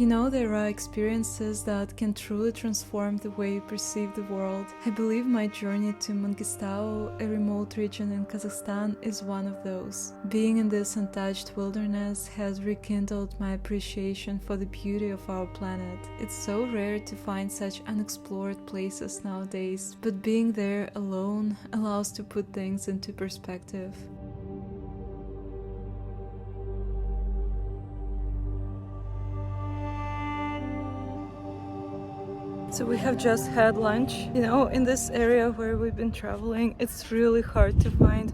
You know, there are experiences that can truly transform the way you perceive the world. I believe my journey to Mangystau, a remote region in Kazakhstan, is one of those. Being in this untouched wilderness has rekindled my appreciation for the beauty of our planet. It's so rare to find such unexplored places nowadays, but being there alone allows to put things into perspective. So we have just had lunch. You know, in this area where we've been traveling, it's really hard to find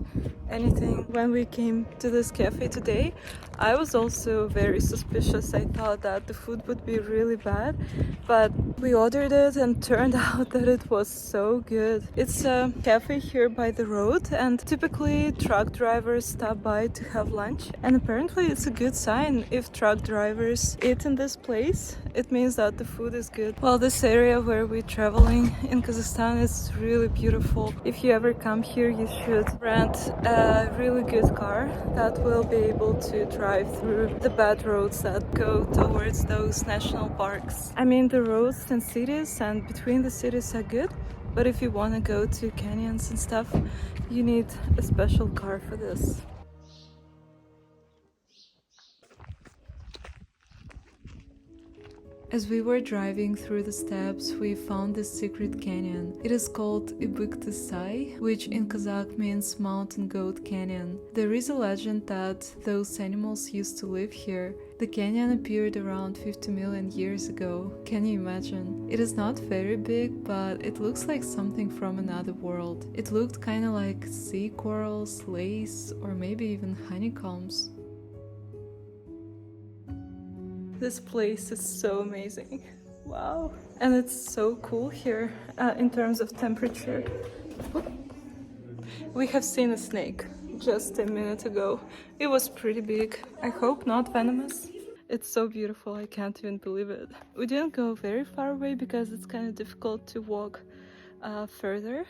anything. When we came to this cafe today, I was also very suspicious. I thought that the food would be really bad, but we ordered it and turned out that it was so good. It's a cafe here by the road, and typically truck drivers stop by to have lunch, and apparently it's a good sign if truck drivers eat in this place. It means that the food is good. Well, this area where we're traveling in Kazakhstan is really beautiful. If you ever come here, you should rent a really good car that will be able to drive through the bad roads that go towards those national parks. I mean, the roads in cities and between the cities are good, but if you want to go to canyons and stuff, you need a special car for this. As we were driving through the steppes, we found this secret canyon. It is called Ybykty Sai, which in Kazakh means mountain goat canyon. There is a legend that those animals used to live here. The canyon appeared around 50 million years ago. Can you imagine? It is not very big, but it looks like something from another world. It looked kinda like sea corals, lace, or maybe even honeycombs. This place is so amazing. Wow. And it's so cool here in terms of temperature. We have seen a snake just a minute ago. It was pretty big. I hope not venomous. It's so beautiful, I can't even believe it. We didn't go very far away because it's kind of difficult to walk further.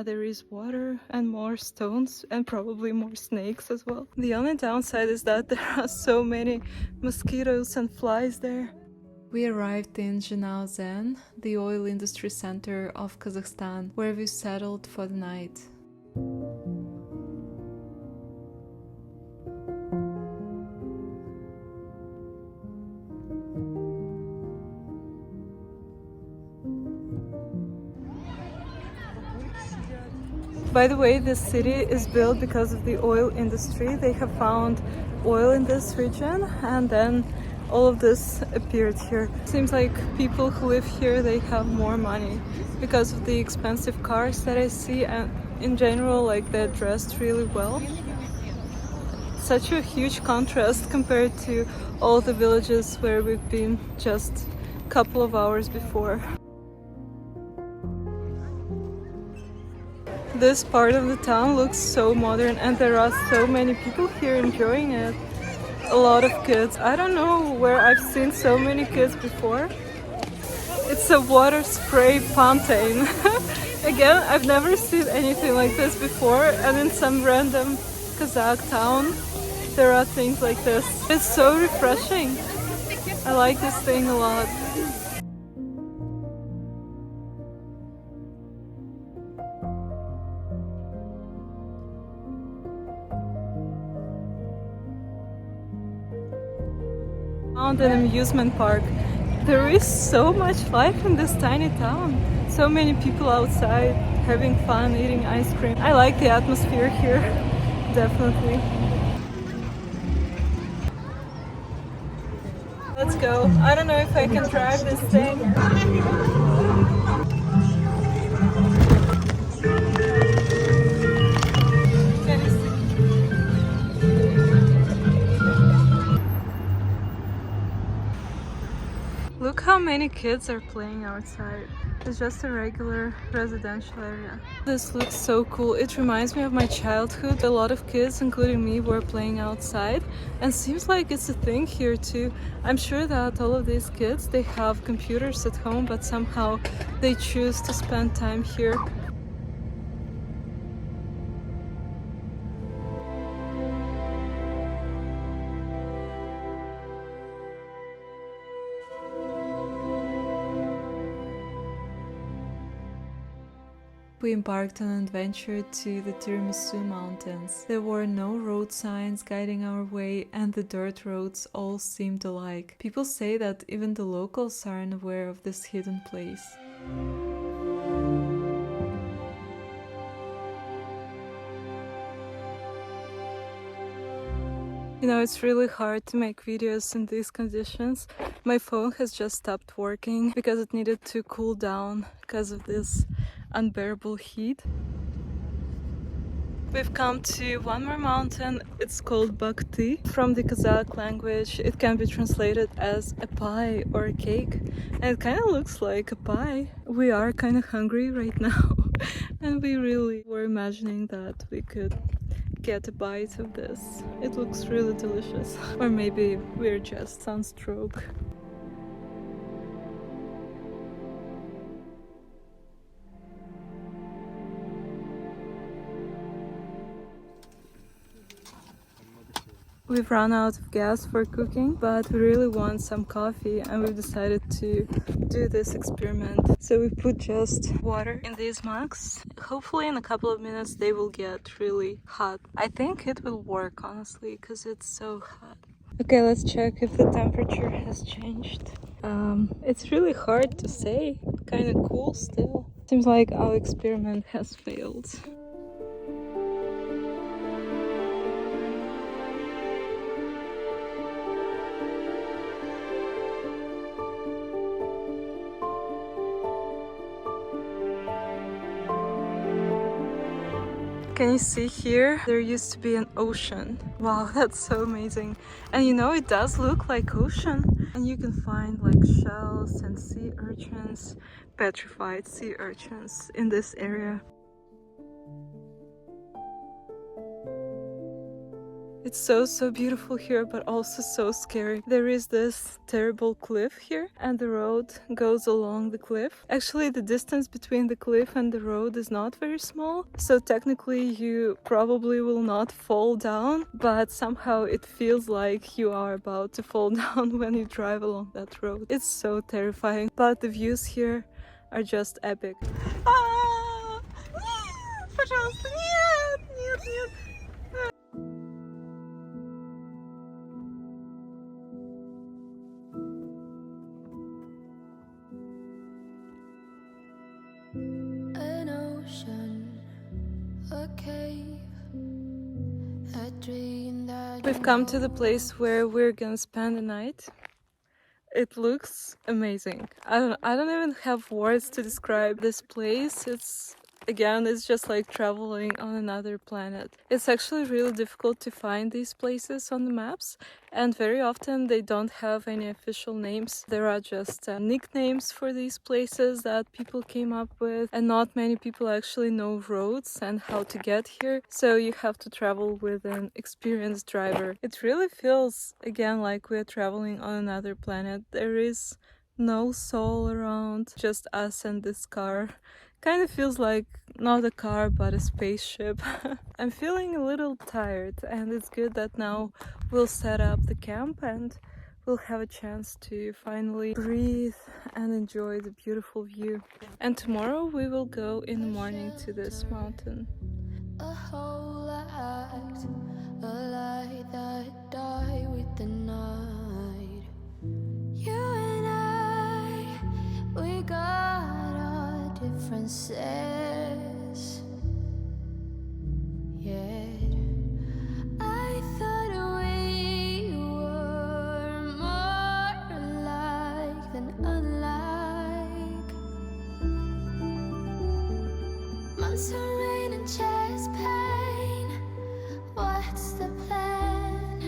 There is water and more stones and probably more snakes as well. The only downside is that there are so many mosquitoes and flies there. We arrived in Janaozen, the oil industry center of Kazakhstan, where we settled for the night. By the way, this city is built because of the oil industry. They have found oil in this region and then all of this appeared here. Seems like people who live here, they have more money because of the expensive cars that I see, and in general, like, they're dressed really well. Such a huge contrast compared to all the villages where we've been just a couple of hours before. This part of the town looks so modern and there are so many people here enjoying it. A lot of kids. I don't know where I've seen so many kids before. It's a water spray fountain. Again, I've never seen anything like this before, and in some random Kazakh town there are things like this. It's so refreshing. I like this thing a lot. Found an amusement park. There is so much life in this tiny town. So many people outside having fun, eating ice cream. I like the atmosphere here, definitely. Let's go. I don't know if I can drive this thing. Look how many kids are playing outside. It's just a regular residential area. This looks so cool. It reminds me of my childhood. A lot of kids, including me, were playing outside, and seems like it's a thing here too. I'm sure that all of these kids, they have computers at home, but somehow they choose to spend time here. We embarked on an adventure to the Tiramisu mountains. There were no road signs guiding our way, and the dirt roads all seemed alike. People say that even the locals are unaware of this hidden place. You know, it's really hard to make videos in these conditions. My phone has just stopped working because it needed to cool down because of this unbearable heat. We've come to one more mountain. It's called Bakty. From the Kazakh language, it can be translated as a pie or a cake. And it kind of looks like a pie. We are kind of hungry right now. And we really were imagining that we could get a bite of this. It looks really delicious. Or maybe we're just sunstroke. We've run out of gas for cooking, but we really want some coffee and we've decided to do this experiment. So we put just water in these mugs. Hopefully in a couple of minutes they will get really hot. I think it will work, honestly, because it's so hot. Okay, let's check if the temperature has changed. It's really hard to say, kind of cool still. Seems like our experiment has failed. Can you see here? There used to be an ocean. Wow, that's so amazing. And you know, it does look like ocean. And you can find like shells and sea urchins, petrified sea urchins in this area. It's so beautiful here, but also so scary. There is this terrible cliff here and the road goes along the cliff. Actually, the distance between the cliff and the road is not very small, so technically you probably will not fall down, but somehow it feels like you are about to fall down when you drive along that road. It's so terrifying, but the views here are just epic. Ah! Пожалуйста, нет, нет, нет. We've come to the place where we're gonna spend the night. It looks amazing. I don't even have words to describe this place. It's just like traveling on another planet. It's actually really difficult to find these places on the maps, and very often they don't have any official names. There are just nicknames for these places that people came up with, and not many people actually know roads and how to get here, so you have to travel with an experienced driver. It really feels, again, like we're traveling on another planet. There is no soul around, just us and this car. Kind of feels like not a car but a spaceship. I'm feeling a little tired, and it's good that now we'll set up the camp and we'll have a chance to finally breathe and enjoy the beautiful view. And tomorrow we will go in the morning to this mountain. A whole light, a light that died with the night. You and I, we got our differences. Yet I thought we were more alike than unlike. Months of rain and chest pain. What's the plan?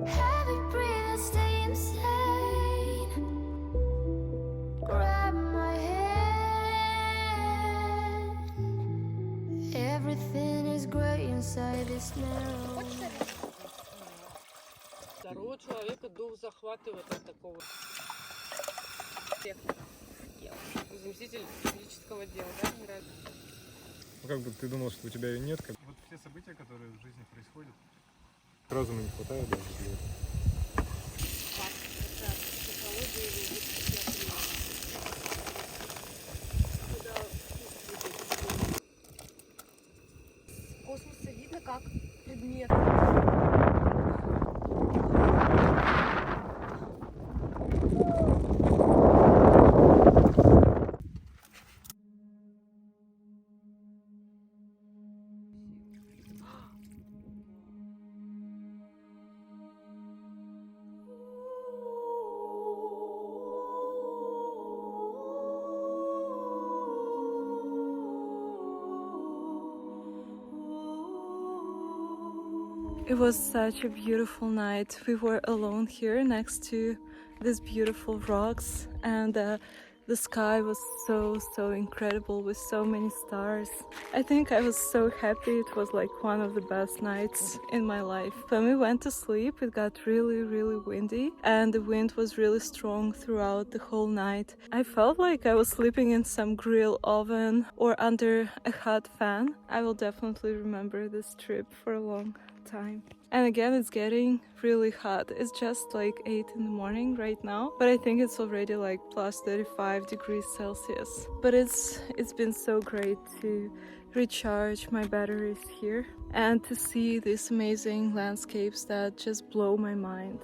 Heavy breathing, stay insane. Grab my hand. Everything is great inside this narrow. Второго человека дух захватывает от такого. Заместитель физического дела, да, играет? Ну как бы ты думал, что у тебя ее нет. Вот все события, которые в жизни происходят, разума не хватает даже для этого. космоса видно как предмет. It was such a beautiful night. We were alone here next to these beautiful rocks, and the sky was so incredible with so many stars. I think I was so happy. It was like one of the best nights in my life. When we went to sleep, it got really windy, and the wind was really strong throughout the whole night. I felt like I was sleeping in some grill oven or under a hot fan. I will definitely remember this trip for a long time. And again, it's getting really hot. It's just like 8 in the morning right now, but I think it's already like plus 35 degrees Celsius. But it's been so great to recharge my batteries here and to see these amazing landscapes that just blow my mind.